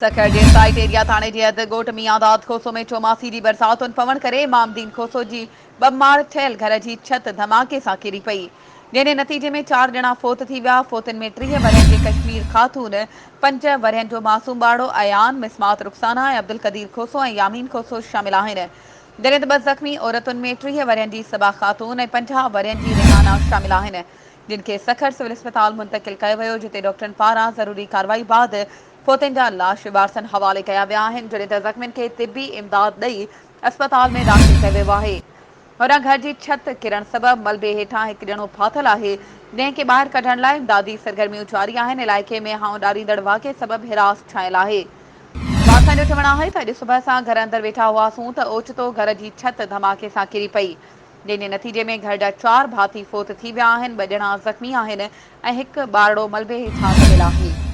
सखर जे site area थाने जे अध ॻोठ मियांदाद खोसो में चौमासी जी बरसातुनि पवण करे इमामदीन खोसो जी बमार थियल घर जी छत धमाके सां किरी पई, जंहिंजे नतीजे में 4 ॼणा फोत थी विया। फोतुनि में 30 वरहनि जे कश्मीर ख़ातून, 5 वरहनि जो मासूम ॿारो अयान, मिसमात रुखसाना ऐं अब्दुल कदीर खोसो ऐं यामीन खोसो शामिल आहिनि, जॾहिं त 2 ज़ख़्मी औरतुनि में 30 वरहनि जी सबा ख़ातून ऐं 50 वरहनि जी रेहाना शामिल आहिनि, जिन खे सखर सिविल अस्पताल मुंतक़िल कयो वियो, जिते डॉक्टरनि पारां ज़रूरी कार्रवाई बाद फोतनि जा लाश वारसनि हवाले कया विया आहिनि, जॾहिं त ज़ख़्मियुनि खे तिबी इमदाद ॾेई अस्पताल में दाख़िल कयो वियो आहे। होॾां घर जी छत किरण सबबि मलबे हेठां हिकु ॼणो फाथल आहे, जंहिंखे ॿाहिरि कढण लाइ इमदादी सरगर्मियूं जारी आहिनि। इलाइक़े में हाउ ॾारींदड़ वाक़े सबबि हिरास छायल आहे। वारसनि जो चवणु आहे त अॼु सुबुह सां घर अंदरि वेठा हुआसीं त ओचितो घर जी छत धमाके सां किरी पई, जंहिंजे नतीजे में घर जा 4 भाती फोत थी विया आहिनि, 2 ॼणा ज़ख़्मी आहिनि ऐं हिकु ॿारड़ो मलबे हेठां दॿियल आहे।